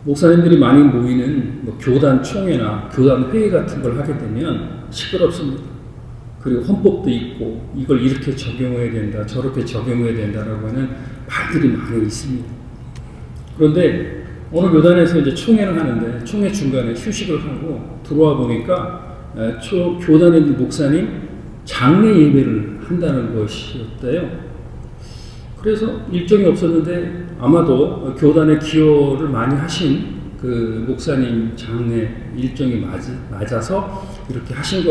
목사님들이 많이 모이는 뭐 교단 총회나 교단 회의 같은 걸 하게 되면 시끄럽습니다. 그리고 헌법도 있고 이걸 이렇게 적용해야 된다, 저렇게 적용해야 된다라고 하는 말들이 많이 있습니다. 그런데 어느 교단에서 이제 총회를 하는데 총회 중간에 휴식을 하고 들어와 보니까 교단에 있는 목사님 장례 예배를 한다는 것이었대요. 그래서 일정이 없었는데 아마도 교단에 기여를 많이 하신 그 목사님 장례 일정이 맞아서 이렇게 하신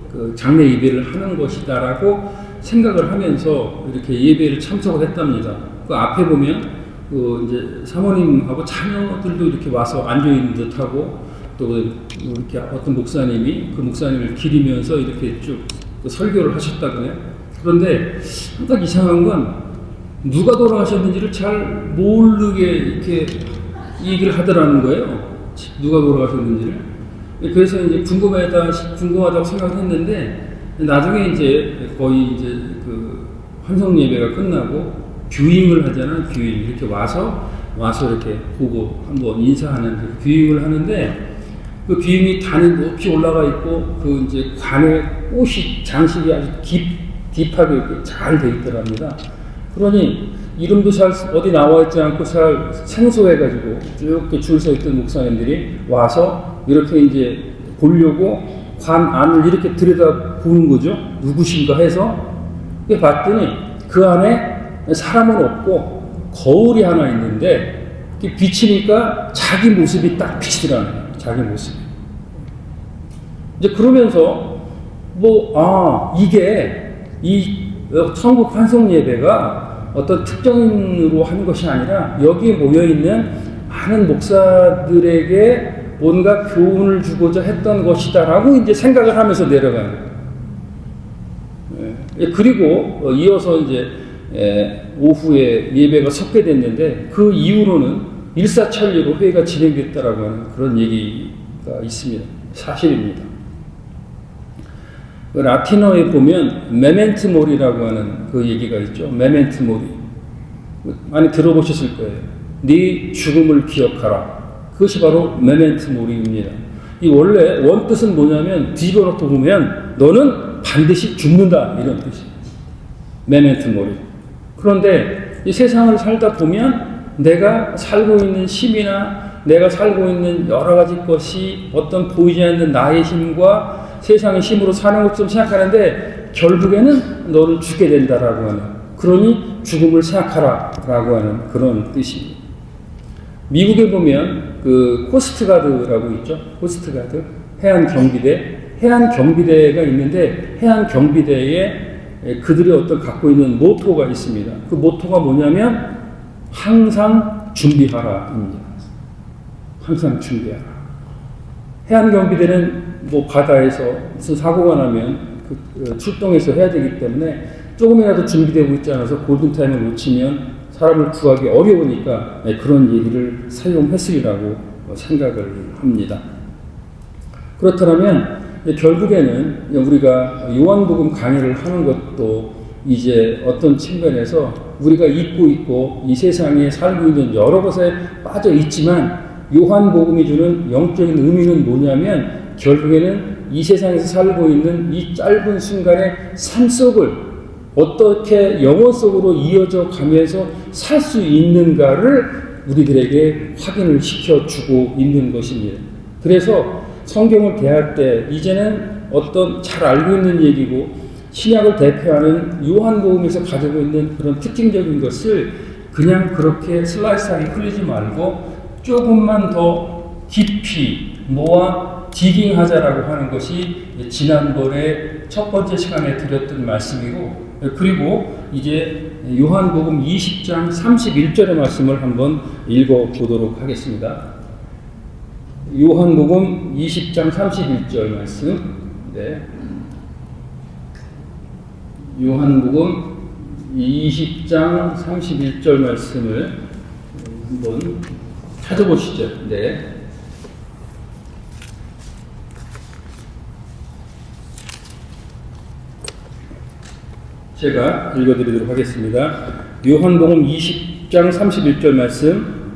그 장례 예배를 하는 것이다라고 생각을 하면서 이렇게 예배를 참석을 했답니다. 그 앞에 보면 그 이제 사모님하고 자녀들도 이렇게 와서 앉아 있는 듯하고 또 이렇게 어떤 목사님이 그 목사님을 기리면서 이렇게 쭉 설교를 하셨다고요. 그런데 딱 이상한 건 누가 돌아가셨는지를 잘 모르게 이렇게 얘기를 하더라는 거예요. 누가 돌아가셨는지를. 그래서 이제 궁금하다고 생각했는데 나중에 이제 거의 이제 그 환송 예배가 끝나고 뷰잉을 하잖아요. 뷰잉 이렇게 와서 이렇게 보고 한번 인사하는 그 뷰잉을 하는데 그 뷰잉이 단이 높이 올라가 있고 그 이제 관에 꽃이 장식이 아주 딥하게 이렇게 잘 돼 있더랍니다. 그러니 이름도 잘 어디 나와 있지 않고 잘 생소해가지고 쭉 줄 서 있던 목사님들이 와서 이렇게 이제 보려고 관 안을 이렇게 들여다 보는 거죠. 누구신가 해서 봤더니 그 안에 사람은 없고 거울이 하나 있는데 비치니까 자기 모습이 딱 비치더라는 거예요. 자기 모습이. 이제 그러면서 이게 이 천국 환송 예배가 어떤 특정인으로 하는 것이 아니라 여기에 모여있는 많은 목사들에게 뭔가 교훈을 주고자 했던 것이다라고 이제 생각을 하면서 내려가는 거예요. 그리고 이어서 이제 오후에 예배가 섞게 됐는데 그 이후로는 일사천리로 회의가 진행됐다라고 하는 그런 얘기가 있습니다. 사실입니다. 라틴어에 보면 메멘트 모리라고 하는 그 얘기가 있죠. 메멘트 모리. 많이 들어보셨을 거예요. 네 죽음을 기억하라. 그것이 바로 메멘트 모리입니다. 이 원래 원뜻은 뭐냐면 뒤집어놓고 보면 너는 반드시 죽는다 이런 뜻이에요. 메멘트 모리. 그런데 이 세상을 살다 보면 내가 살고 있는 힘이나 내가 살고 있는 여러 가지 것이 어떤 보이지 않는 나의 힘과 세상의 힘으로 사는 것처럼 생각하는데 결국에는 너는 죽게 된다라고 하는, 그러니 죽음을 생각하라 라고 하는 그런 뜻입니다. 미국에 보면 그 코스트가드라고 있죠. 코스트가드, 해안경비대가 있는데 해안경비대에 그들이 어떤 갖고 있는 모토가 있습니다. 그 모토가 뭐냐면 항상 준비하라입니다. 항상 준비하라. 해안경비대는 바다에서 무슨 사고가 나면 출동해서 해야 되기 때문에 조금이라도 준비되고 있지 않아서 골든타임을 놓치면 사람을 구하기 어려우니까 그런 얘기를 사용했으리라고 생각을 합니다. 그렇다면 결국에는 우리가 요한복음 강의를 하는 것도 이제 어떤 측면에서 우리가 잊고 있고 이 세상에 살고 있는 여러 것에 빠져 있지만 요한복음이 주는 영적인 의미는 뭐냐면 결국에는 이 세상에서 살고 있는 이 짧은 순간의 삶 속을 어떻게 영혼 속으로 이어져 가면서 살 수 있는가를 우리들에게 확인을 시켜주고 있는 것입니다. 그래서 성경을 대할 때 이제는 어떤 잘 알고 있는 얘기고 신약을 대표하는 요한복음에서 가지고 있는 그런 특징적인 것을 그냥 그렇게 슬라이스하게 흘리지 말고 조금만 더 깊이 모아 디깅하자라고 하는 것이 지난번에 첫 번째 시간에 드렸던 말씀이고, 그리고 이제 요한복음 20장 31절의 말씀을 한번 읽어보도록 하겠습니다. 요한복음 20장 31절 말씀. 네. 요한복음 20장 31절 말씀을 한번 찾아보시죠. 네. 제가 읽어드리도록 하겠습니다. 요한복음 20장 31절 말씀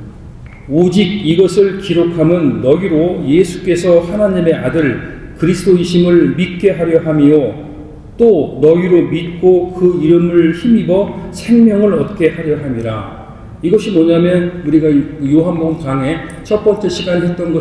오직 이것을 기록함은 너희로 예수께서 하나님의 아들 그리스도이심을 믿게 하려 함이요 또 너희로 믿고 그 이름을 힘입어 생명을 얻게 하려 함이라. 이것이 뭐냐면 우리가 요한복음 강의 첫 번째 시간에 했던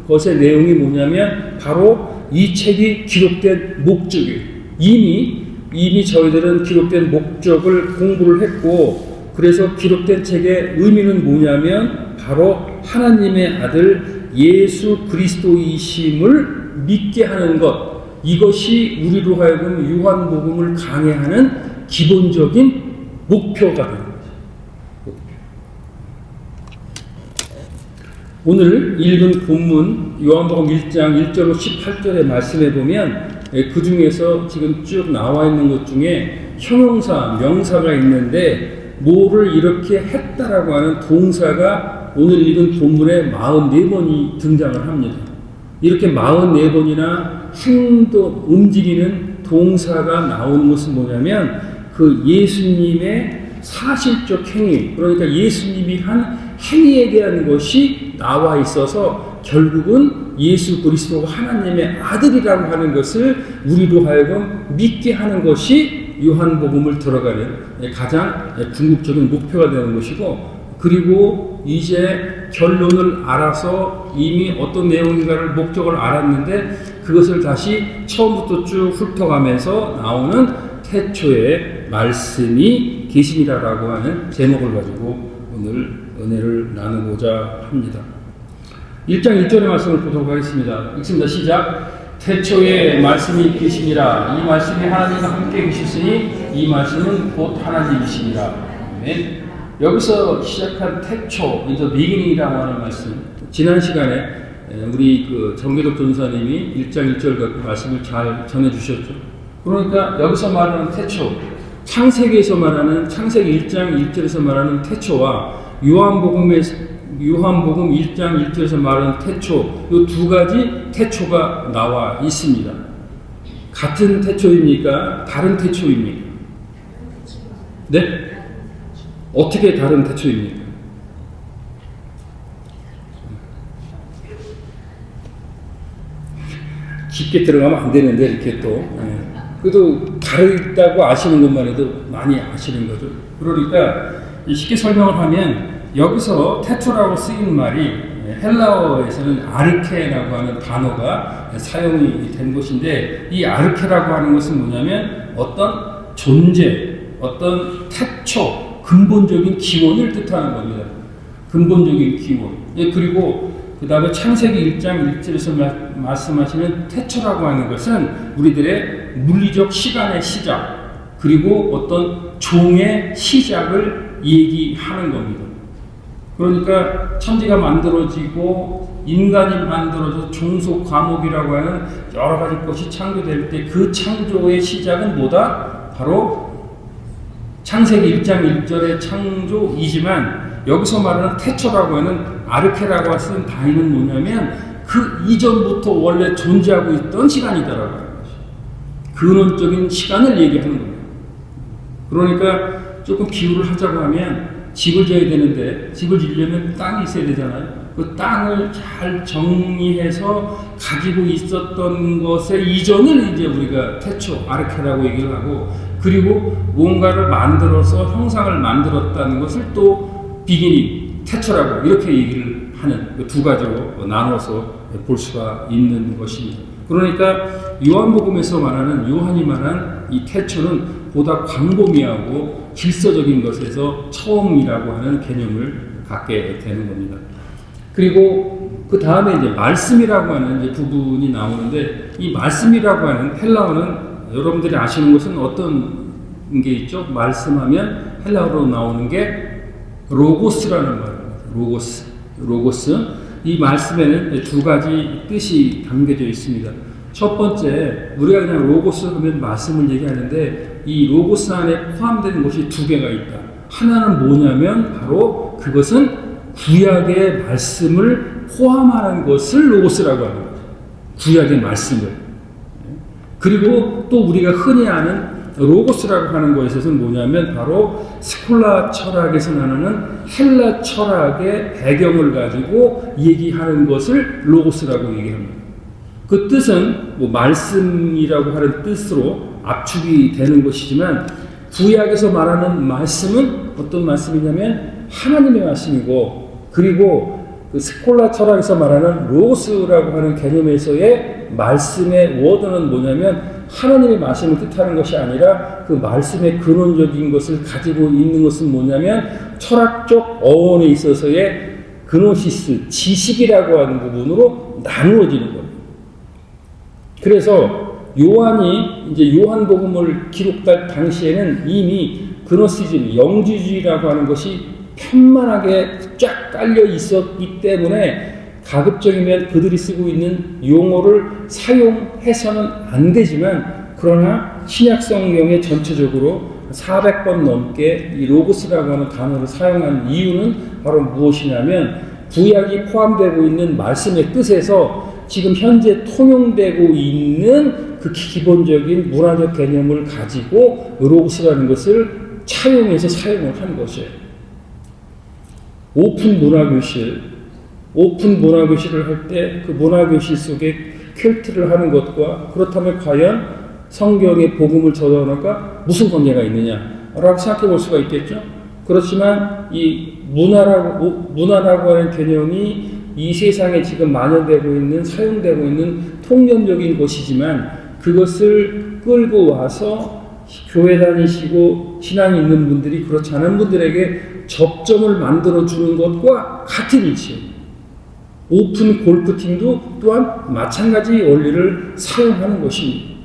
것의 내용이 뭐냐면 바로 이 책이 기록된 목적이에요. 이미 저희들은 기록된 목적을 공부를 했고, 그래서 기록된 책의 의미는 뭐냐면 바로 하나님의 아들 예수 그리스도이심을 믿게 하는 것, 이것이 우리로 하여금 요한복음을 강해하는 기본적인 목표가 되는 거죠. 오늘 읽은 본문 요한복음 1장 1절로 18절의 말씀에 보면 그 중에서 지금 쭉 나와 있는 것 중에 형용사, 명사가 있는데 뭐를 이렇게 했다라고 하는 동사가 오늘 읽은 본문에 44번이 등장을 합니다. 이렇게 44번이나 행동, 움직이는 동사가 나오는 것은 뭐냐면 그 예수님의 사실적 행위, 그러니까 예수님이 한 행위에 대한 것이 나와 있어서 결국은 예수 그리스도가 하나님의 아들이라고 하는 것을 우리로 하여금 믿게 하는 것이 요한복음을 들어가는 가장 궁극적인 목표가 되는 것이고, 그리고 이제 결론을 알아서 이미 어떤 내용인가를 목적을 알았는데 그것을 다시 처음부터 쭉 훑어가면서 나오는 태초의 말씀이 계시니라라고 하는 제목을 가지고 오늘 은혜를 나누고자 합니다. 1장 1절의 말씀을 보도록 하겠습니다. 읽습니다. 시작. 태초에 말씀이 계시니라. 이 말씀이 하나님과 함께 계셨으니 이 말씀은 곧 하나님이시니라. 아멘. 여기서 시작한 태초, the beginning이라고 하는 말씀, 지난 시간에 우리 그 정계덕 전사님이 1장 1절 그 말씀을 잘 전해주셨죠. 그러니까 여기서 말하는 태초, 창세기에서 말하는 창세기 1장 1절에서 말하는 태초와 요한복음 1장 1절에서 말하는 태초, 이 두 가지 태초가 나와 있습니다. 같은 태초입니까? 다른 태초입니까? 네? 어떻게 다른 태초입니까? 깊게 들어가면 안 되는데 이렇게 또 그래도 다르다고 아시는 것만 해도 많이 아시는 거죠. 그러니까 쉽게 설명을 하면 여기서 태초라고 쓰이는 말이 헬라어에서는 아르케라고 하는 단어가 사용이 된 것인데, 이 아르케라고 하는 것은 뭐냐면 어떤 존재, 어떤 태초, 근본적인 기원을 뜻하는 겁니다. 근본적인 기원. 그리고 그 다음에 창세기 1장 1절에서 말씀하시는 태초라고 하는 것은 우리들의 물리적 시간의 시작, 그리고 어떤 종의 시작을 얘기하는 겁니다. 그러니까 천지가 만들어지고 인간이 만들어져 종속 과목이라고 하는 여러 가지 것이 창조될 때 그 창조의 시작은 뭐다? 바로 창세기 1장 1절의 창조이지만 여기서 말하는 태초라고 하는 아르케라고 쓰는 단위는 뭐냐면 그 이전부터 원래 존재하고 있던 시간이다라고 하는 것이 근원적인 시간을 얘기하는 겁니다. 그러니까 조금 비유를 하자고 하면 집을 지어야 되는데 집을 지으려면 땅이 있어야 되잖아요. 그 땅을 잘 정리해서 가지고 있었던 것의 이전을 이제 우리가 태초, 아르케라고 얘기를 하고, 그리고 뭔가를 만들어서 형상을 만들었다는 것을 또 비기닝, 태초라고 이렇게 얘기를 하는 두 가지로 나눠서 볼 수가 있는 것입니다. 그러니까 요한복음에서 말하는, 요한이 말한 이 태초는 보다 광범위하고 질서적인 것에서 처음이라고 하는 개념을 갖게 되는 겁니다. 그리고 그 다음에 이제 말씀이라고 하는 이제 부분이 나오는데, 이 말씀이라고 하는 헬라어는 여러분들이 아시는 것은 어떤 게 있죠? 말씀하면 헬라어로 나오는 게 로고스라는 말입니다. 로고스. 이 말씀에는 두 가지 뜻이 담겨져 있습니다. 첫 번째, 우리가 그냥 로고스 하면 말씀을 얘기하는데 이 로고스 안에 포함되는 것이 두 개가 있다. 하나는 뭐냐면 바로 그것은 구약의 말씀을 포함하는 것을 로고스라고 하는 거죠. 구약의 말씀을. 그리고 또 우리가 흔히 아는 로고스라고 하는 것에 있어서는 뭐냐면 바로 스콜라 철학에서 나누는 헬라 철학의 배경을 가지고 얘기하는 것을 로고스라고 얘기합니다. 그 뜻은 뭐 말씀이라고 하는 뜻으로 압축이 되는 것이지만 구약에서 말하는 말씀은 어떤 말씀이냐면 하나님의 말씀이고, 그리고 그 스콜라 철학에서 말하는 로고스라고 하는 개념에서의 말씀의 워드는 뭐냐면 하나님의 말씀을 뜻하는 것이 아니라 그 말씀의 근원적인 것을 가지고 있는 것은 뭐냐면 철학적 어원에 있어서의 그노시스, 지식이라고 하는 부분으로 나누어지는 거예요. 그래서 요한이 이제 요한복음을 기록할 당시에는 이미 그노시즘, 영지주의라고 하는 것이 편만하게 쫙 깔려 있었기 때문에 가급적이면 그들이 쓰고 있는 용어를 사용해서는 안 되지만, 그러나 신약 성경에 전체적으로 400번 넘게 이 로고스라고 하는 단어를 사용한 이유는 바로 무엇이냐면 구약이 포함되고 있는 말씀의 뜻에서 지금 현재 통용되고 있는 그 기본적인 문화적 개념을 가지고 로고스라는 것을 차용해서 사용을 한 것이에요. 오픈 문화교실을 할 때 그 문화교실 속에 퀼트를 하는 것과 그렇다면 과연 성경의 복음을 전하는가 무슨 관계가 있느냐라고 생각해 볼 수가 있겠죠. 그렇지만 이 문화라고 하는 개념이 이 세상에 지금 만연되고 있는, 사용되고 있는 통념적인 것이지만 그것을 끌고 와서 교회 다니시고 신앙이 있는 분들이 그렇지 않은 분들에게 접점을 만들어주는 것과 같은 이치예요. 오픈 골프팀도 또한 마찬가지 원리를 사용하는 것입니다.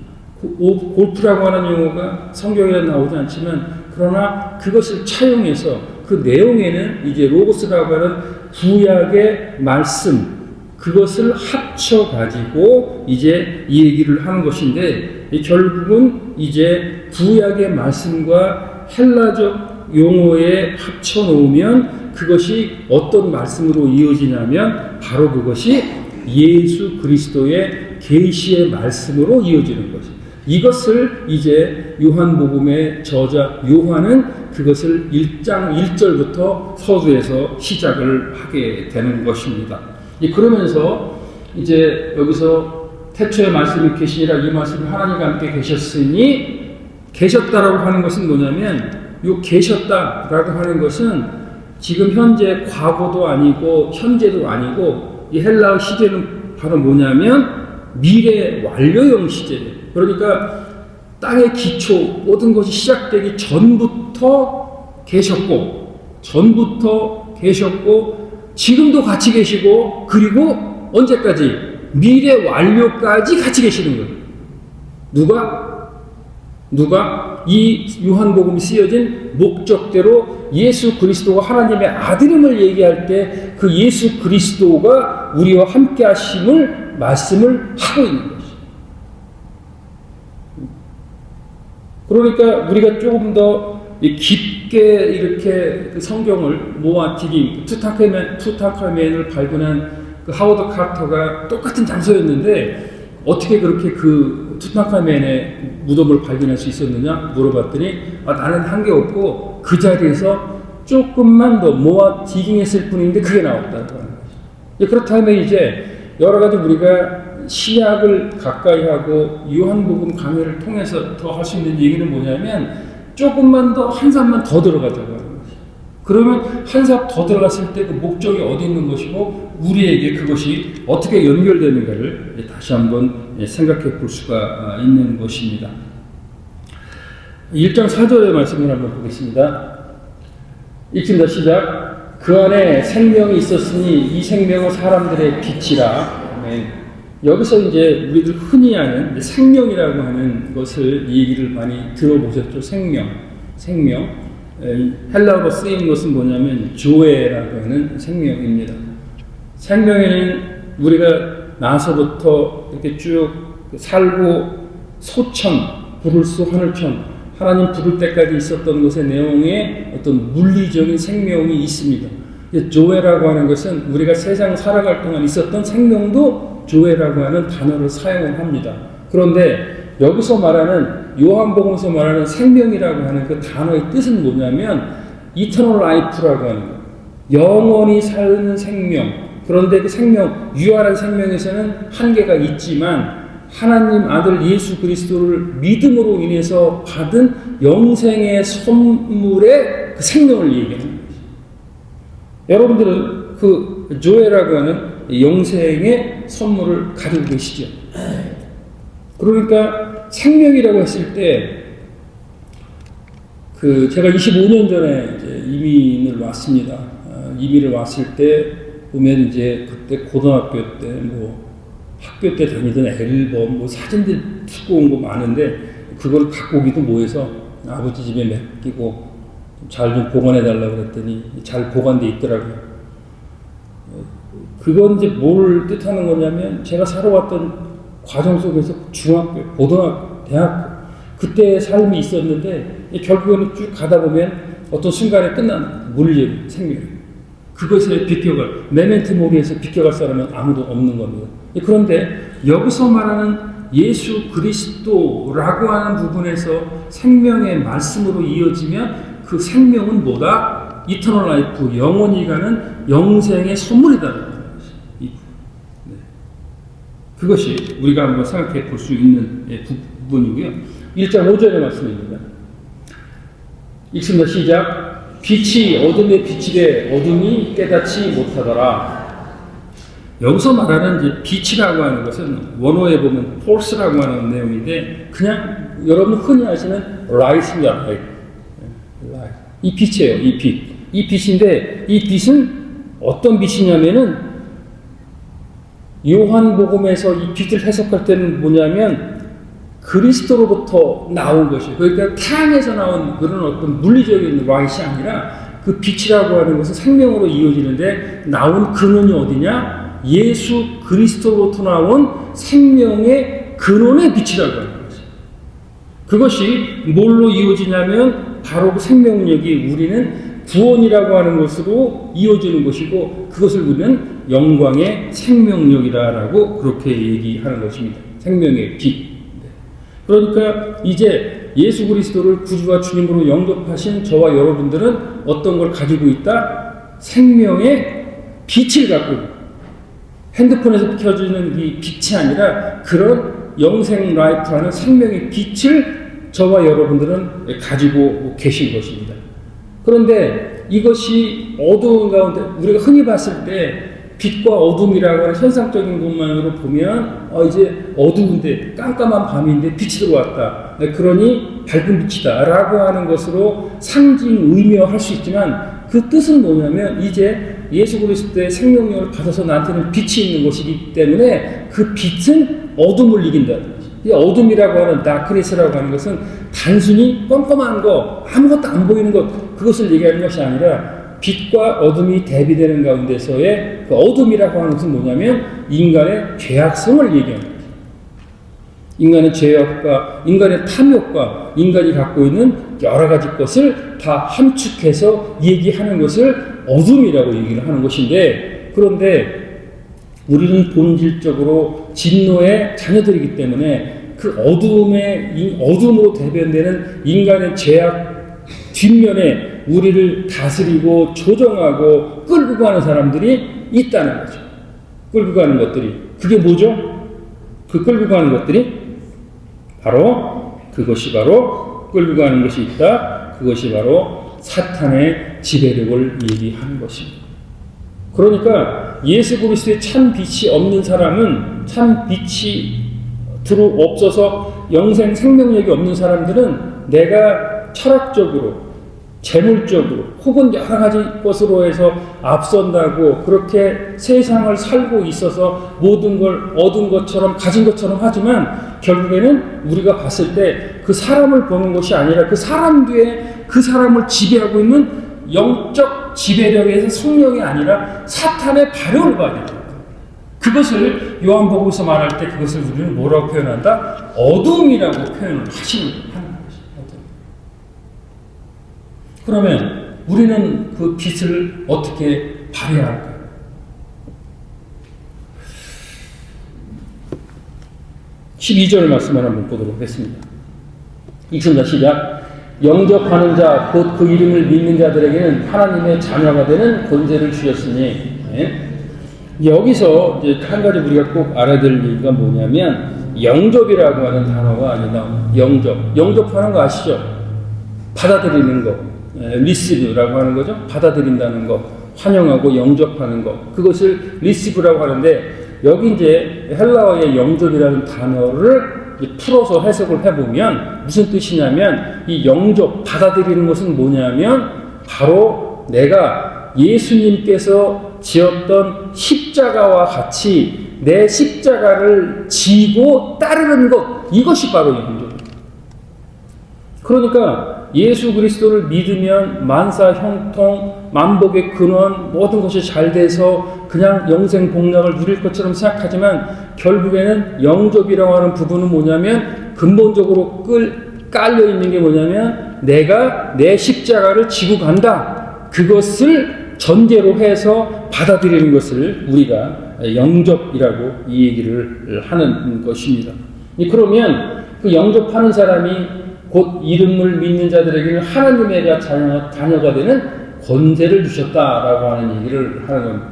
골프라고 하는 용어가 성경에 나오지 않지만 그러나 그것을 차용해서 그 내용에는 이제 로고스라고 하는 구약의 말씀, 그것을 합쳐가지고 이제 이 얘기를 하는 것인데, 결국은 이제 구약의 말씀과 헬라적 용어에 합쳐놓으면 그것이 어떤 말씀으로 이어지냐면 바로 그것이 예수 그리스도의 계시의 말씀으로 이어지는 것이죠. 이것을 이제 요한복음의 저자 요한은 그것을 1장 1절부터 서두에서 시작을 하게 되는 것입니다. 그러면서 이제 여기서 태초에 말씀이 계시니라, 이 말씀이 하나님과 함께 계셨으니, 계셨다라고 하는 것은 뭐냐면 요 계셨다라고 하는 것은 지금 현재 과거도 아니고 현재도 아니고 이 헬라어 시제는 바로 뭐냐면 미래 완료형 시제예요. 그러니까 땅의 기초 모든 것이 시작되기 전부터 계셨고 지금도 같이 계시고 그리고 언제까지? 미래 완료까지 같이 계시는 거예요. 누가? 이 요한복음이 쓰여진 목적대로 예수 그리스도가 하나님의 아들임을 얘기할 때 그 예수 그리스도가 우리와 함께 하심을 말씀을 하고 있는 것이죠. 그러니까 우리가 조금 더 깊게 이렇게 그 성경을 모아티김, 투탕카멘을 발견한 그 하워드 카터가 똑같은 장소였는데 어떻게 그렇게 그 투탕카멘의 무덤을 발견할 수 있었느냐 물어봤더니 나는 한 게 없고 그 자리에서 조금만 더 모아 디깅했을 뿐인데 그게 나왔다고 하는 거죠. 그렇다면 이제 여러 가지 우리가 신약을 가까이 하고 요한복음 강해를 통해서 더 할 수 있는 얘기는 뭐냐면 조금만 더 한 삽만 더 들어가자고 하는 거죠. 그러면 한 삽 더 들어갔을 때 그 목적이 어디 있는 것이고 우리에게 그것이 어떻게 연결되는가를 다시 한번 생각해 볼 수가 있는 것입니다. 1장 4절의 말씀을 한번 보겠습니다. 읽습니다. 시작. 그 안에 생명이 있었으니 이 생명은 사람들의 빛이라. 아멘. 여기서 이제 우리들 흔히 아는 생명이라고 하는 것을 얘기를 많이 들어보셨죠. 생명. 헬라어로 쓰인 것은 뭐냐면 조에라고 하는 생명입니다. 생명에는 우리가 나서부터 이렇게 쭉 살고 소천, 부를수 하늘천, 하나님 부를 때까지 있었던 것의 내용에 어떤 물리적인 생명이 있습니다. 조에라고 하는 것은 우리가 세상 살아갈 동안 있었던 생명도 조에라고 하는 단어를 사용을 합니다. 그런데 여기서 말하는 요한복음에서 말하는 생명이라고 하는 그 단어의 뜻은 뭐냐면 이터널 라이프라고 하는 거예요. 영원히 사는 생명. 그런데 그 생명, 유한한 생명에서는 한계가 있지만 하나님 아들 예수 그리스도를 믿음으로 인해서 받은 영생의 선물의 그 생명을 얘기하는 거죠. 여러분들은 그 조회라고 하는 영생의 선물을 가지고 계시죠. 그러니까 생명이라고 했을 때 제가 25년 전에 이제 이민을 왔습니다. 이민을 왔을 때 보면 이제 그때 고등학교 때 학교 때 다니던 앨범 사진들 쓰고 온 거 많은데 그걸 갖고 오기도 뭐해서 아버지 집에 맡기고 잘 좀 보관해 달라고 그랬더니 잘 보관돼 있더라고요. 그건 이제 뭘 뜻하는 거냐면 제가 살아왔던 과정 속에서 중학교, 고등학교, 대학교 그때의 삶이 있었는데 결국에는 쭉 가다 보면 어떤 순간에 끝나는 물질, 생명 그것에 비껴갈 메멘토 모리에서 비껴갈 사람은 아무도 없는 겁니다. 그런데 여기서 말하는 예수 그리스도라고 하는 부분에서 생명의 말씀으로 이어지면 그 생명은 뭐다? 이터널 라이프, 영원히 가는 영생의 선물이다라는 것이. 네. 그것이 우리가 한번 생각해 볼 수 있는 부분이고요. 1장 5절의 말씀입니다. 읽습니다. 시작. 빛이 어둠에 비치되 어둠이 깨닫지 못하더라. 여기서 말하는 이제 빛이라고 하는 것은 원어에 보면 force라고 하는 내용인데 그냥 여러분 흔히 아시는 light입니다. light. 이 빛이에요. 이 빛. 이 빛인데 이 빛은 어떤 빛이냐면은 요한복음에서 이 빛을 해석할 때는 뭐냐면 그리스도로부터 나온 것이 그러니까 태양에서 나온 그런 어떤 물리적인 라이트이 아니라 그 빛이라고 하는 것은 생명으로 이어지는데 나온 근원이 어디냐? 예수 그리스도로부터 나온 생명의 근원의 빛이라고 하는 거죠. 그것이 뭘로 이어지냐면 바로 그 생명력이 우리는 구원이라고 하는 것으로 이어지는 것이고 그것을 우리는 영광의 생명력이라고 그렇게 얘기하는 것입니다. 생명의 빛. 그러니까 이제 예수 그리스도를 구주와 주님으로 영접하신 저와 여러분들은 어떤 걸 가지고 있다? 생명의 빛을 갖고 있다. 핸드폰에서 켜지는 이 빛이 아니라 그런 영생 라이프라는 생명의 빛을 저와 여러분들은 가지고 계신 것입니다. 그런데 이것이 어두운 가운데 우리가 흔히 봤을 때 빛과 어둠이라고 하는 현상적인 것만으로 보면 이제 어두운데 깜깜한 밤인데 빛이 들어왔다. 그러니 밝은 빛이다 라고 하는 것으로 상징 의미화할 수 있지만 그 뜻은 뭐냐면 이제 예수 그리스도의 생명력을 받아서 나한테는 빛이 있는 것이기 때문에 그 빛은 어둠을 이긴다는 거죠. 이 어둠이라고 하는 다크니스라고 하는 것은 단순히 껌껌한 거 아무것도 안 보이는 것 그것을 얘기하는 것이 아니라 빛과 어둠이 대비되는 가운데서의 그 어둠이라고 하는 것은 뭐냐면 인간의 죄악성을 얘기하는 거죠. 인간의 죄악과 인간의 탐욕과 인간이 갖고 있는 여러 가지 것을 다 함축해서 얘기하는 것을 어둠이라고 얘기를 하는 것인데 그런데 우리는 본질적으로 진노의 자녀들이기 때문에 그 어둠으로 대변되는 인간의 죄악 뒷면에 우리를 다스리고 조정하고 끌고 가는 사람들이 있다는 거죠. 끌고 가는 것들이. 그게 뭐죠? 그 끌고 가는 것들이 그것이 바로 끌고 가는 것이 있다. 그것이 바로 사탄의 지배력을 얘기하는 것입니다. 그러니까 예수 그리스도의 참 빛이 없는 사람은 참 빛이 없어서 영생 생명력이 없는 사람들은 내가 철학적으로 재물적으로 혹은 여러 가지 것으로 해서 앞선다고 그렇게 세상을 살고 있어서 모든 걸 얻은 것처럼 가진 것처럼 하지만 결국에는 우리가 봤을 때 그 사람을 보는 것이 아니라 그 사람 뒤에 그 사람을 지배하고 있는 영적 지배력에서 성령이 아니라 사탄의 발효를 봐야 됩니다. 그것을 요한복음에서 말할 때 그것을 우리는 뭐라고 표현한다? 어둠이라고 표현을 하는 것입니다. 그러면 우리는 그 빛을 어떻게 발휘해야 할까요? 12절 말씀을 한번 보도록 하겠습니다. 읽습니다. 시작. 영접하는 자 곧 그 이름을 믿는 자들에게는 하나님의 자녀가 되는 권세를 주셨으니. 네. 여기서 이제 한 가지 우리가 꼭 알아야 될 얘기가 뭐냐면 영접이라고 하는 단어가 아니라 영접하는 거 아시죠? 받아들이는 거, 리시브라고 하는 거죠. 받아들인다는 거, 환영하고 영접하는 거, 그것을 리시브라고 하는데 여기 이제 헬라어의 영접이라는 단어를 풀어서 해석을 해보면 무슨 뜻이냐면 이 영접, 받아들이는 것은 뭐냐면 바로 내가 예수님께서 지었던 십자가와 같이 내 십자가를 지고 따르는 것, 이것이 바로 영접입니다. 그러니까 예수 그리스도를 믿으면 만사 형통, 만복의 근원, 모든 것이 잘 돼서 그냥 영생 복락을 누릴 것처럼 생각하지만 결국에는 영접이라고 하는 부분은 뭐냐면 근본적으로 깔려 있는 게 뭐냐면 내가 내 십자가를 지고 간다. 그것을 전제로 해서 받아들이는 것을 우리가 영접이라고 이 얘기를 하는 것입니다. 그러면 그 영접하는 사람이 곧 이름을 믿는 자들에게는 하나님의 자녀가 되는 권세를 주셨다라고 하는 얘기를 하는 겁니다.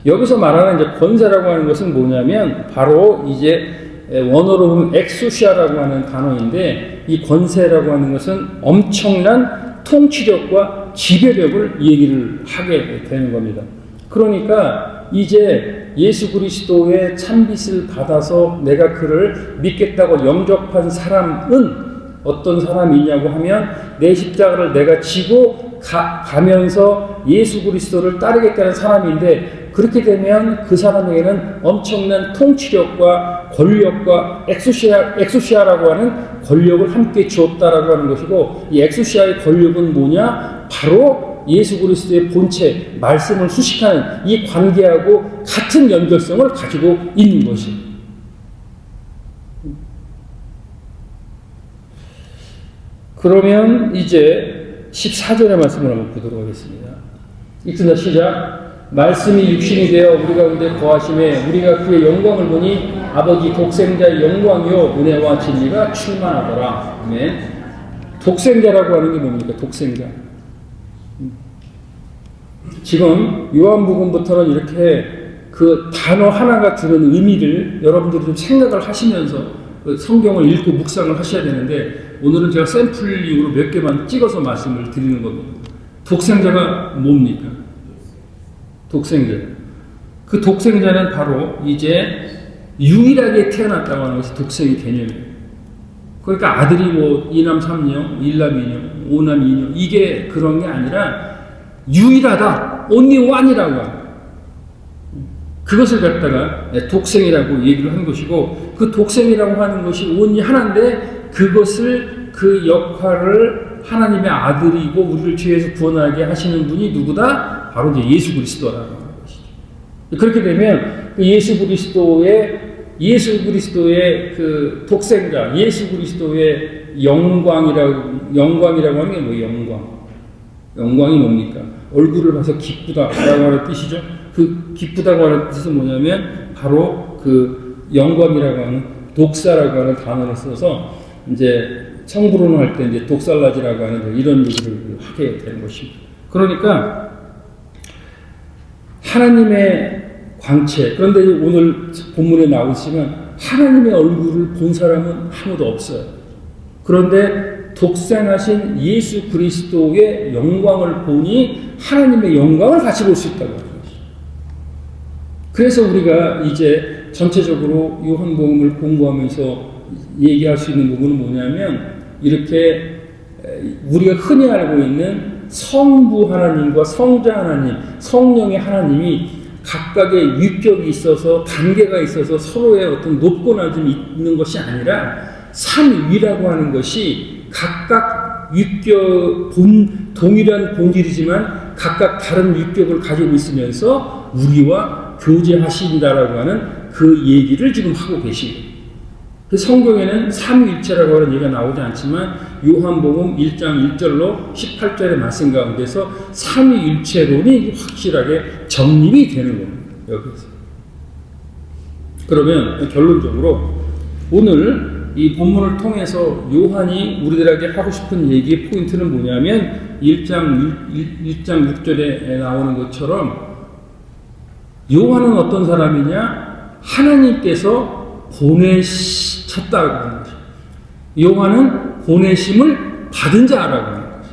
여기서 말하는 이제 권세라고 하는 것은 뭐냐면 바로 이제 원어로 보면 엑소시아라고 하는 단어인데 이 권세라고 하는 것은 엄청난 통치력과 지배력을 얘기를 하게 되는 겁니다. 그러니까 이제 예수 그리스도의 참빛을 받아서 내가 그를 믿겠다고 영접한 사람은 어떤 사람이냐고 하면 내 십자가를 내가 지고 가면서 예수 그리스도를 따르겠다는 사람인데 그렇게 되면 그 사람에게는 엄청난 통치력과 권력과 엑소시아라고 하는 권력을 함께 주었다라고 하는 것이고 이 엑소시아의 권력은 뭐냐? 바로 예수 그리스도의 본체, 말씀을 수식하는 이 관계하고 같은 연결성을 가지고 있는 것입니다. 그러면 이제 14절의 말씀을 한번 보도록 하겠습니다. 읽습니다. 시작. 말씀이 육신이 되어 우리 가운데 거하심에 우리가 그의 영광을 보니 아버지 독생자의 영광이요 은혜와 진리가 충만하더라. 아멘. 독생자라고 하는 게 뭡니까? 독생자. 지금 요한복음부터는 이렇게 그 단어 하나가 주는 의미를 여러분들이 좀 생각을 하시면서 성경을 읽고 묵상을 하셔야 되는데 오늘은 제가 샘플링으로 몇 개만 찍어서 말씀을 드리는 겁니다. 독생자가 뭡니까? 독생자. 그 독생자는 바로 이제 유일하게 태어났다고 하는 것이 독생의 개념이에요. 그러니까 아들이 뭐 이남 삼녀, 일남 이녀, 오남 이녀 이게 그런 게 아니라 유일하다, only one이라고 하는 그것을 갖다가 독생이라고 얘기를 한 것이고 그 독생이라고 하는 것이 only 하나인데 그것을 그 역할을 하나님의 아들이고 우리를 죄에서 구원하게 하시는 분이 누구다? 바로 이제 예수 그리스도라고 하는 것이죠. 그렇게 되면 그 예수 그리스도의 그 독생자, 예수 그리스도의 영광이라고 하는 게 뭐 영광이 뭡니까? 얼굴을 봐서 기쁘다라고 하는 뜻이죠. 그 기쁘다고 하는 뜻은 뭐냐면 바로 그 영광이라고 하는 독사라고 하는 단어를 써서 이제 청부론을 할 때 이제 독살라지라고 하는 이런 얘기를 하게 되는 것입니다. 그러니까 하나님의 광채, 그런데 오늘 본문에 나오지만 하나님의 얼굴을 본 사람은 아무도 없어요. 그런데 독생하신 예수 그리스도의 영광을 보니 하나님의 영광을 같이 볼 수 있다고 하는 것이죠. 그래서 우리가 이제 전체적으로 요한복음을 공부하면서 얘기할 수 있는 부분은 뭐냐면 이렇게 우리가 흔히 알고 있는 성부 하나님과 성자 하나님, 성령의 하나님이 각각의 위격이 있어서 단계가 있어서 서로의 어떤 높고 낮음이 있는 것이 아니라 삼위라고 하는 것이 각각 위격 동일한 본질이지만 각각 다른 위격을 가지고 있으면서 우리와 교제하신다라고 하는 그 얘기를 지금 하고 계십니다. 그 성경에는 삼위일체라고 하는 얘기가 나오지 않지만 요한복음 1장 1절로 18절의 말씀 가운데서 삼위일체론이 확실하게 정립이 되는 겁니다. 여기서. 그러면 결론적으로 오늘 이 본문을 통해서 요한이 우리들에게 하고 싶은 얘기의 포인트는 뭐냐면 1장 6절에 나오는 것처럼 요한은 어떤 사람이냐? 하나님께서 보내셨다고 하는 거죠. 요한은 보내심을 받은 자라고 하는 거죠.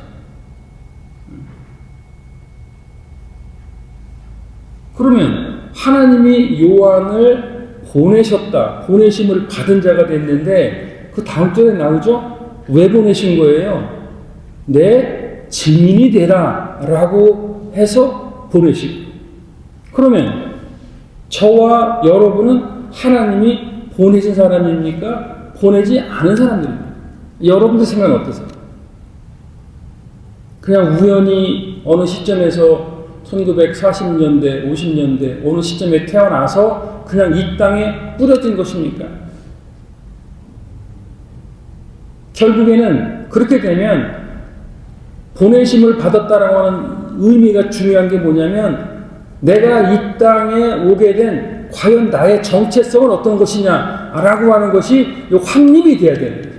그러면 하나님이 요한을 보내셨다, 보내심을 받은 자가 됐는데 그 다음 절에 나오죠? 왜 보내신 거예요? 내 증인이 되라 라고 해서 보내시고, 그러면 저와 여러분은 하나님이 보내신 사람입니까? 보내지 않은 사람들입니다. 여러분들 생각은 어떠세요? 그냥 우연히 어느 시점에서 1940년대, 50년대 어느 시점에 태어나서 그냥 이 땅에 뿌려진 것입니까? 결국에는 그렇게 되면 보내심을 받았다라고 하는 의미가 중요한 게 뭐냐면 내가 이 땅에 오게 된 과연 나의 정체성은 어떤 것이냐라고 하는 것이 확립이 돼야 되는 거예요.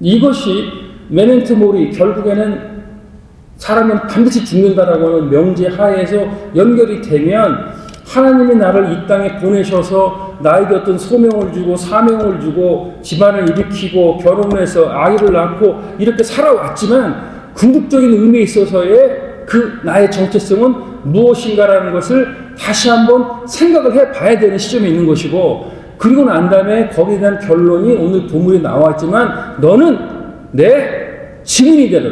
이것이 메멘토 모리, 결국에는 사람은 반드시 죽는다라고 하는 명제 하에서 연결이 되면 하나님이 나를 이 땅에 보내셔서 나에게 어떤 소명을 주고 사명을 주고 집안을 일으키고 결혼해서 아이를 낳고 이렇게 살아왔지만 궁극적인 의미에 있어서의 그 나의 정체성은 무엇인가라는 것을 다시 한번 생각을 해봐야 되는 시점에 있는 것이고, 그리고 난 다음에 거기에 대한 결론이 오늘 본문에 나왔지만 너는 내 증인이 되라.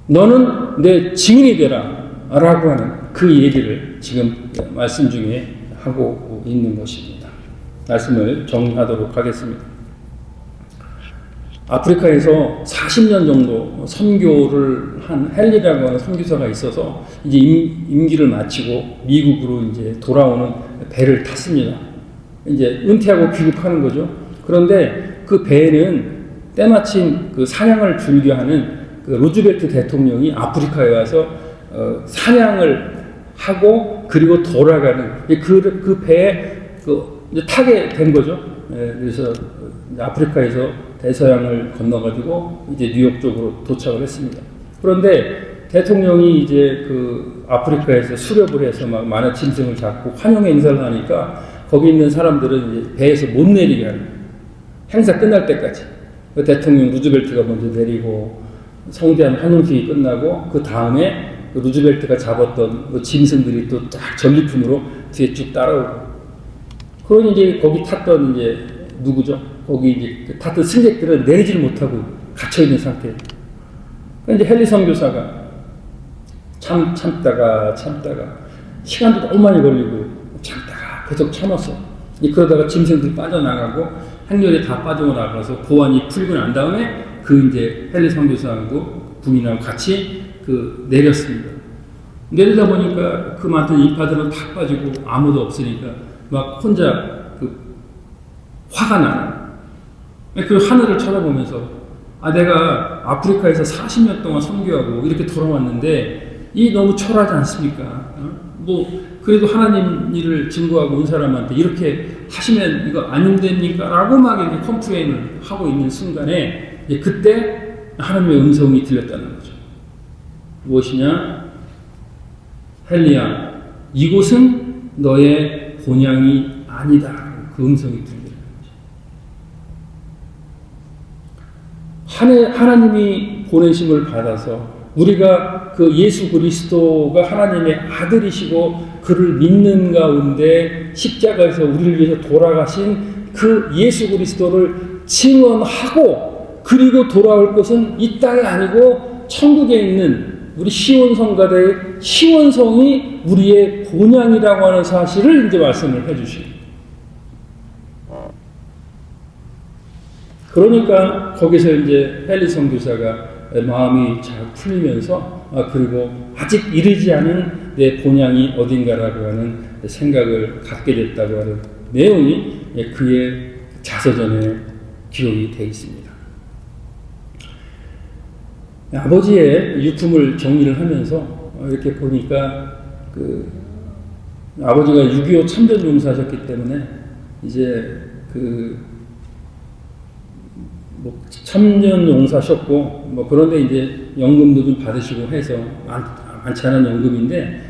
너는 내 증인이 되라 라고 하는 그 얘기를 지금 말씀 중에 하고 있는 것입니다. 말씀을 정리하도록 하겠습니다. 아프리카에서 40년 정도 선교를 한 헨리라고 하는 선교사가 있어서 이제 임기를 마치고 미국으로 이제 돌아오는 배를 탔습니다. 이제 은퇴하고 귀국하는 거죠. 그런데 그 배에는 때마침 그 사냥을 즐겨하는 그 루즈벨트 대통령이 아프리카에 와서 사냥을 하고 그리고 돌아가는 그 배에 이제 타게 된 거죠. 그래서 아프리카에서 대서양을 건너가지고 이제 뉴욕 쪽으로 도착을 했습니다. 그런데 대통령이 이제 그 아프리카에서 수렵을 해서 막 많은 짐승을 잡고 환영의 인사를 하니까 거기 있는 사람들은 이제 배에서 못 내리게 하는 거예요. 행사 끝날 때까지. 그 대통령 루즈벨트가 먼저 내리고 성대한 환영식이 끝나고 그 다음에 그 루즈벨트가 잡았던 그 짐승들이 또 딱 전리품으로 뒤에 쭉 따라오고. 그러니 이제 거기 탔던 이제 누구죠? 거기 이제 탔던 승객들은 내리질 못하고 갇혀 있는 상태. 이제 헨리 선교사가 참다가 시간도 너무 많이 걸리고 참다가 계속 참았어. 그러다가 짐승들이 빠져나가고 행렬이 다 빠져나가서 보안이 풀고 난 다음에 그 이제 헨리 선교사하고 부인하고 같이 그 내렸습니다. 내리다 보니까 그 많던 인파들은 다 빠지고 아무도 없으니까 막 혼자 그 화가 나는. 그 하늘을 쳐다보면서 내가 아프리카에서 40년 동안 선교하고 이렇게 돌아왔는데 이 너무 초라하지 않습니까? 뭐 그래도 하나님 일을 증거하고 온 사람한테 이렇게 하시면 이거 안 됩니까? 라고 막 이렇게 컴플레인을 하고 있는 순간에 그때 하나님의 음성이 들렸다는 거죠. 무엇이냐? 헨리야, 이곳은 너의 본향이 아니다. 그 음성이 들리는 거죠. 하나님이 보내심을 받아서 우리가 그 예수 그리스도가 하나님의 아들이시고 그를 믿는 가운데 십자가에서 우리를 위해서 돌아가신 그 예수 그리스도를 증언하고 그리고 돌아올 것은 이 땅이 아니고 천국에 있는 우리 시온성가대의 시온성이 우리의 본향이라고 하는 사실을 이제 말씀을 해주십니다. 그러니까 거기서 이제 헨리 선교사가 마음이 잘 풀리면서 그리고 아직 이르지 않은 내 본향이 어딘가라고 하는 생각을 갖게 됐다고 하는 내용이 그의 자서전에 기록이 되어 있습니다. 아버지의 유품을 정리를 하면서 이렇게 보니까 그 아버지가 6.25 참전용사셨기 때문에 이제 뭐 천년 용사셨고 뭐 그런데 이제 연금도 좀 받으시고 해서 많지 않은 연금인데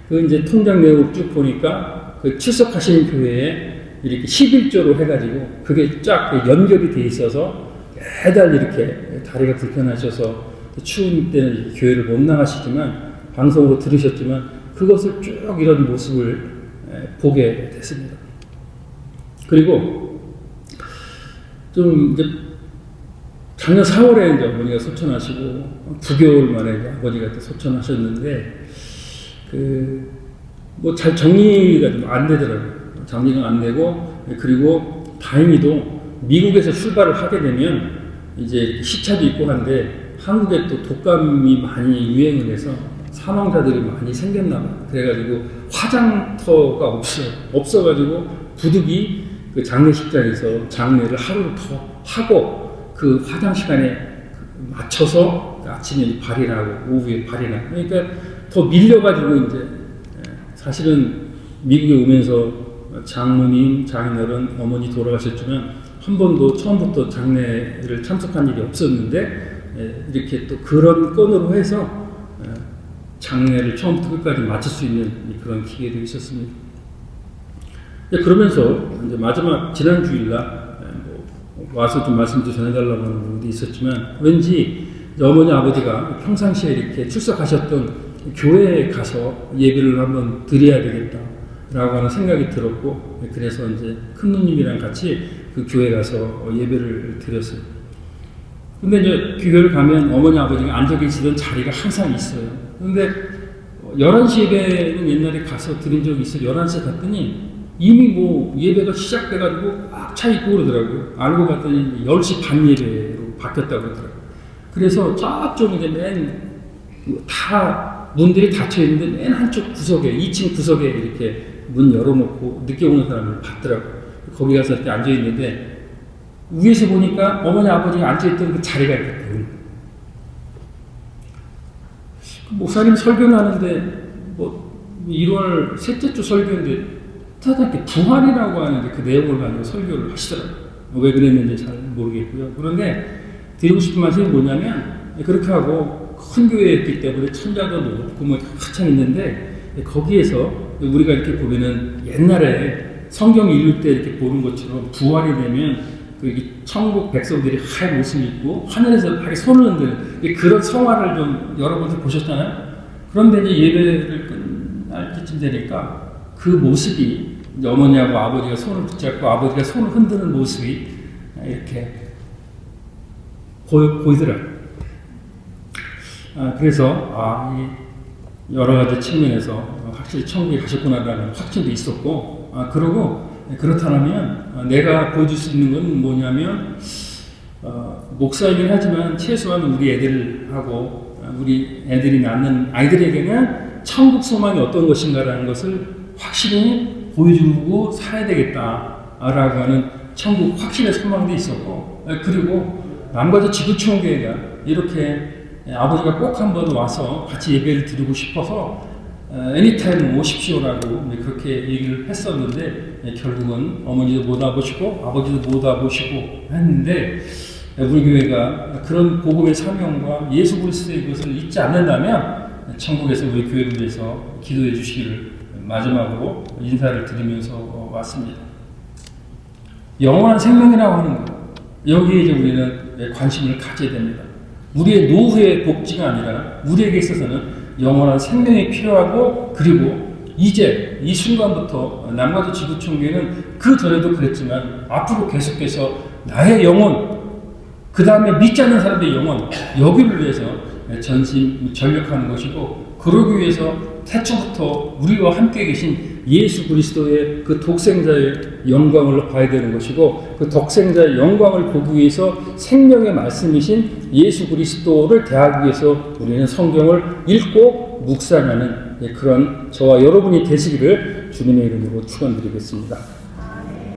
그 이제 통장 내역을 쭉 보니까 그 출석하시는 교회에 이렇게 11조로 해가지고 그게 쫙 연결이 돼 있어서 매달 이렇게 다리가 불편하셔서 추운 때는 교회를 못 나가시지만 방송으로 들으셨지만 그것을 쭉 이런 모습을 보게 됐습니다. 그리고 좀 이제 작년 4월에 이제 어머니가 소천하시고 9개월 만에 이제 아버지가 또 소천하셨는데 뭐 잘 정리가 좀 안 되더라고요. 정리가 안 되고 그리고 다행히도 미국에서 출발을 하게 되면 이제 시차도 있고 한데 한국에 또 독감이 많이 유행을 해서 사망자들이 많이 생겼나 봐요. 그래가지고 화장터가 없어가지고 부득이 그 장례식장에서 장례를 하루 더 하고 그 화장 시간에 맞춰서 아침에 발인하고 오후에 발인하고 그러니까 더 밀려가지고 이제 사실은 미국에 오면서 장모님, 장인어른, 어머니 돌아가셨지만 한 번도 처음부터 장례를 참석한 일이 없었는데 이렇게 또 그런 건으로 해서 장례를 처음부터 끝까지 마칠 수 있는 그런 기회도 있었습니다. 그러면서 이제 마지막 지난 주일날 와서 좀 말씀 좀 전해달라고 하는 분도 있었지만 왠지 어머니 아버지가 평상시에 이렇게 출석하셨던 교회에 가서 예배를 한번 드려야 되겠다라고 하는 생각이 들었고 그래서 이제 큰 누님이랑 같이 그 교회 가서 예배를 드렸어요. 근데 이제 교회를 가면 어머니 아버지가 앉아 계시던 자리가 항상 있어요. 근데 11시 예배는 옛날에 가서 드린 적이 있어요. 11시에 갔더니 이미 뭐 예배가 시작돼가지고 꽉 차 있고 그러더라고요. 알고 봤더니 10시 반 예배로 바뀌었다고 그러더라고요. 그래서 저쪽 이제 다 문들이 닫혀 있는데 맨 한쪽 구석에 2층 구석에 이렇게 문 열어놓고 늦게 오는 사람을 봤더라고요. 거기 가서 이렇게 앉아 있는데 위에서 보니까 어머니 아버지가 앉아 있던 그 자리가 이렇게 보여요. 목사님 설교를 하는데 뭐 1월 셋째 주 설교인데 뜻하지 부활이라고 하는데 그 내용을 가지고 설교를 하시더라고요. 왜 그랬는지 잘 모르겠고요. 그런데 드리고 싶은 말씀이 뭐냐면 그렇게 하고 큰 교회였기 때문에 천자도 높고 뭐 한참 있는데 거기에서 우리가 이렇게 보면은 옛날에 성경 읽을 때 이렇게 보는 것처럼 부활이 되면 그 천국 백성들이 하얀 옷을 입고 하늘에서 하게 손을 흔드는 그런 성화를 좀 여러분들 보셨잖아요. 그런데 이제 예배를 끝날 때쯤 되니까 그 모습이 어머니하고 아버지가 손을 붙잡고 아버지가 손을 흔드는 모습이 이렇게 보이더라고요. 그래서 이 여러 가지 측면에서 확실히 천국에 가셨구나라는 확신도 있었고 그리고 그렇다면 내가 보여줄 수 있는 건 뭐냐면 목사이긴 하지만 최소한 우리 애들하고 우리 애들이 낳는 아이들에게는 천국 소망이 어떤 것인가라는 것을 확실히 보여주고 살아야 되겠다라고 하는 천국 확신의 소망도 있었고 그리고 남가주 지구촌교회가 이렇게 아버지가 꼭 한번 와서 같이 예배를 드리고 싶어서 애니타임 오십시오라고 그렇게 얘기를 했었는데 결국은 어머니도 못 와보시고 아버지도 못 와보시고 했는데 우리 교회가 그런 복음의 사명과 예수 그리스도의 것을 잊지 않는다면 천국에서 우리 교회를 위해서 기도해 주시기를 마지막으로 인사를 드리면서 왔습니다. 영원한 생명이라고 하는 것 여기에 이제 우리는 관심을 가져야 됩니다. 우리의 노후의 복지가 아니라 우리에게 있어서는 영원한 생명이 필요하고 그리고 이제 이 순간부터 남가주 지구촌교회는 그 전에도 그랬지만 앞으로 계속해서 나의 영혼 그 다음에 믿지 않는 사람들의 영혼 여기를 위해서 전심 전력하는 것이고 그러기 위해서 태초부터 우리와 함께 계신 예수 그리스도의 그 독생자의 영광을 봐야 되는 것이고 그 독생자의 영광을 보기 위해서 생명의 말씀이신 예수 그리스도를 대하기 위해서 우리는 성경을 읽고 묵상하는 그런 저와 여러분이 되시기를 주님의 이름으로 축원드리겠습니다.